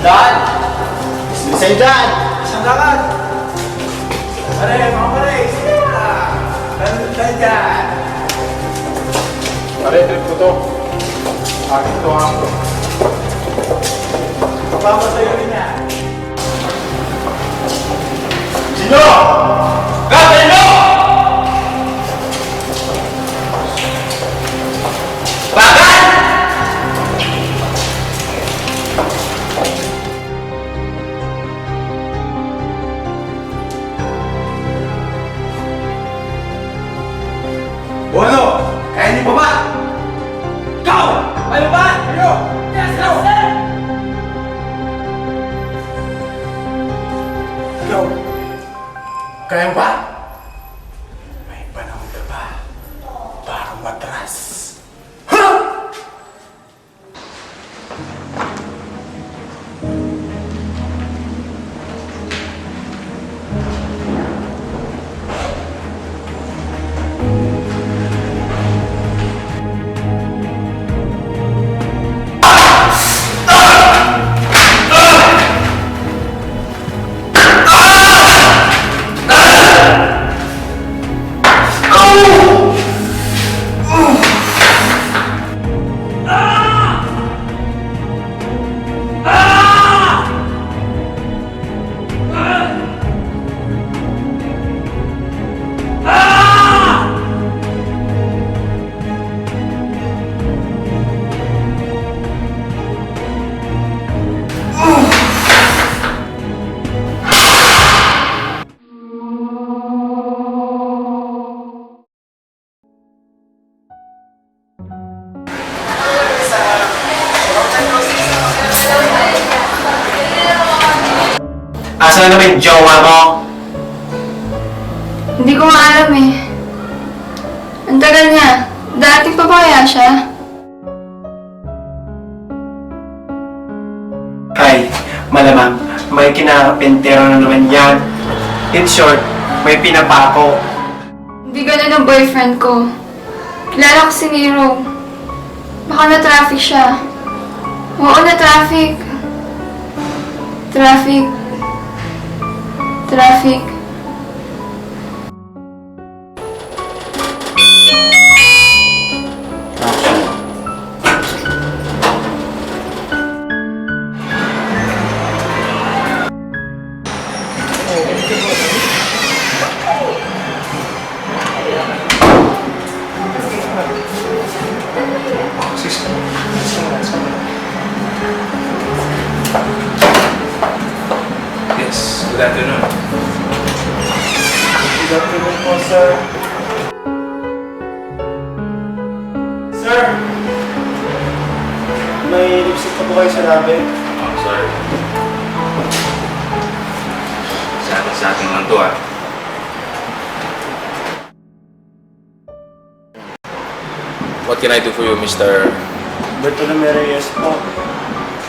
Sandaan! Bilisan dyan! Sandakan! Pare, mga pare! Sige na! Tayo dyan! Pare, trip ko to. Akin to ang to. Papapatayo rin niya. Sino? Sino? Bakit? O ano? Kaya niyo pa ba? Ikaw! Ano ba? Kayo! Yes, sir! Ikaw! Kaya ba? May panahon ka ba para matras? Ha? Asa na naman yung jowa mo? Hindi ko nga alam eh. Ang tagal niya. Dati pa ba kaya siya? Ay, malamang may kinakapentero na naman yan. In short, may pinapako. Hindi ganun ang boyfriend ko. Kilala ko si Nero. Baka na-traffic siya. Oo, na-traffic. Traffic. Traffic. Yes, good afternoon. Good afternoon po, sir. Sir! May lipstick pa po kayo sa labi? Oh, sorry. Sa akin lang to ah. What can I do for you, Mr. Bartolome Reyes po.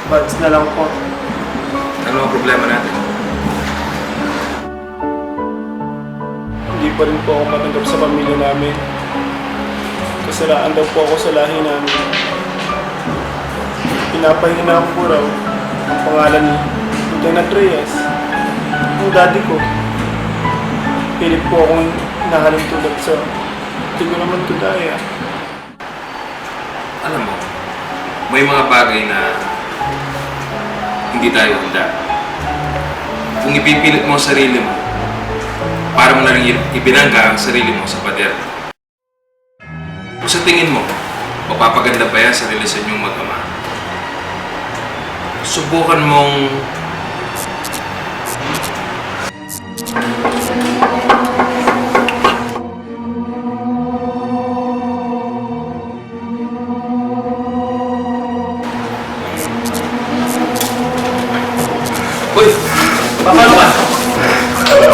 Buds na lang po. Ano ang problema natin? Hindi pa rin po ako matanggap sa pamilya namin. Kasalaan daw po ako sa lahi namin. Pinapahina ko po raw ang pangalan ni Lieutenant Reyes. Ang daddy ko. Pilit po akong nahalin tulad sa hindi ko naman ito daya. Alam mo, may mga bagay na hindi tayo handa. Kung ipipilit mo ang sarili mo, para mo na rin ibinangga ang sarili mo sa pader. Kung sa tingin mo, mapapaganda ba yan sa relasyon niyong mag-ama? Subukan mong Uy! Paano ka? Uy!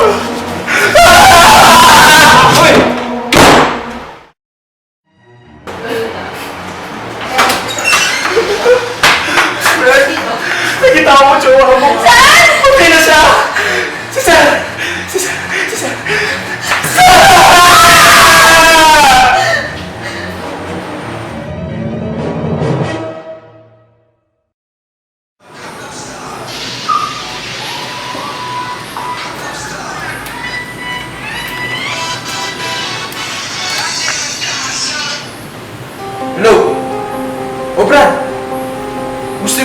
Nakita ko jowa mo! Saan? Okay na siya! Si Sir! Si Sir! Si Sir!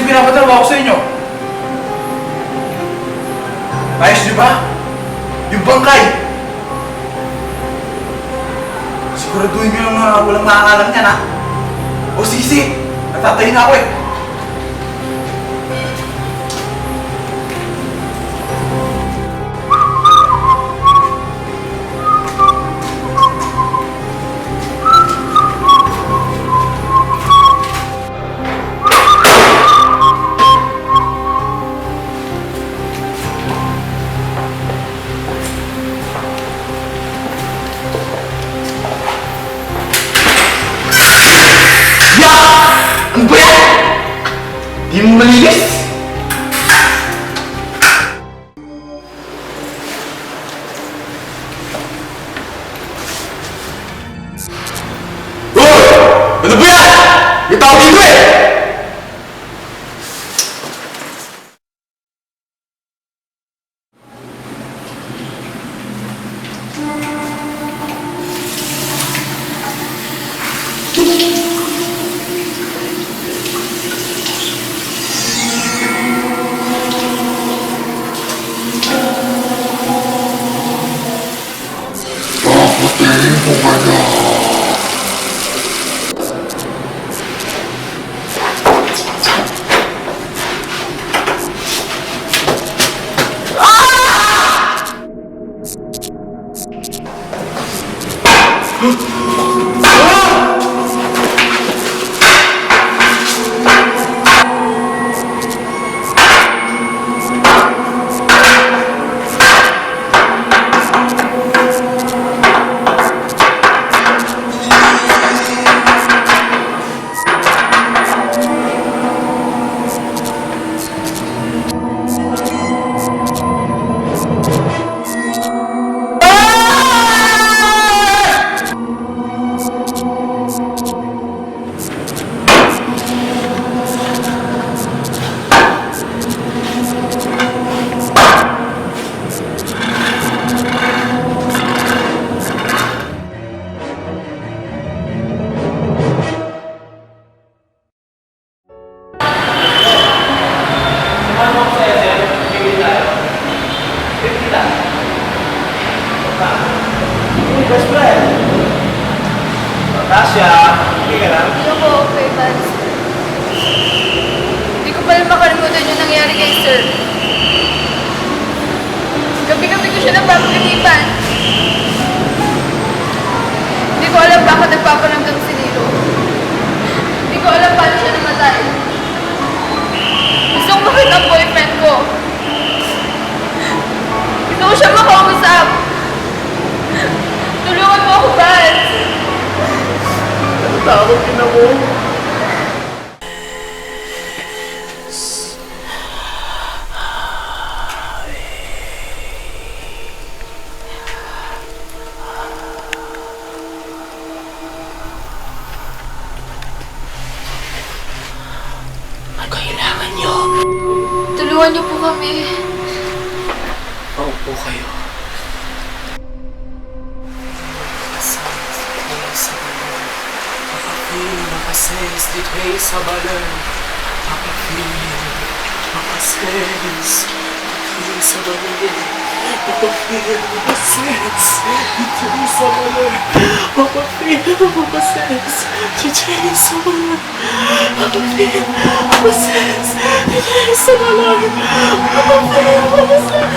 pinapatalawa ko sa inyo. Ayos di ba? Yung bangkay! Siguraduhin nyo yung walang makakalam niyan, ha? O sisi! Natatayin na ako eh! Ano ba yan? Di mo malinis? Uy! Ano ba yan? May tao dito eh! Best friend! Tasha, hindi ka lang? Ano po, okay, Vance? Hindi ko pala makalimutan yung nangyari kay Sir. Gabi-gabi ko siya napapagalipan. Hindi ko alam bakit nagpaparamdam si Nero. Hindi ko alam paano siya namatay. Gusto kong makita ang boyfriend ko. Gusto ko siya makausap. Tulungan mo ako, Vance! Tawag din ako. Kailangan nyo. Tulungan niyo po kami. Paupo kayo. Makases, ditway sa balan. Mapapil, makases, ditway sa balan. Mapapil, makases, ditway sa balan. Mapapil, makases, ditway sa balan. Mapapil, makases, ditway sa balan. Mapapil, makases.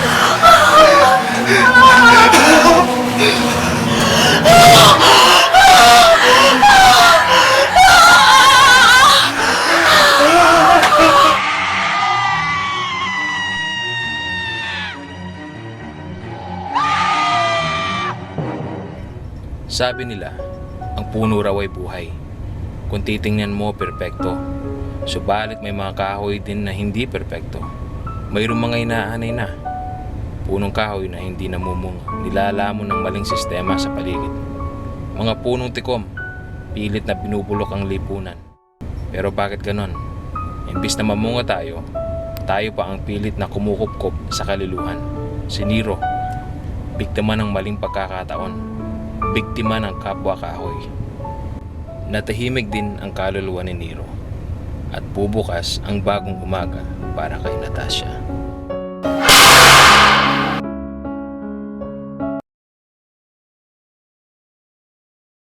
Sabi nila, ang puno raw ay buhay. Kung titingnan mo, perpekto. Subalit may mga kahoy din na hindi perpekto. Mayroong mga inaanay na. Punong kahoy na hindi namumunga, nilalamon ng maling sistema sa paligid. Mga punong tikom, pilit na binubulok ang lipunan. Pero bakit ganon? Imbis na mamunga tayo pa ang pilit na kumukupkop sa kaluluhan. Si Nero, biktima ng maling pagkakataon. Biktima ng kapwa kahoy. Natahimik din ang kaluluwa ni Nero. at bubukas ang bagong umaga para kay Natasha.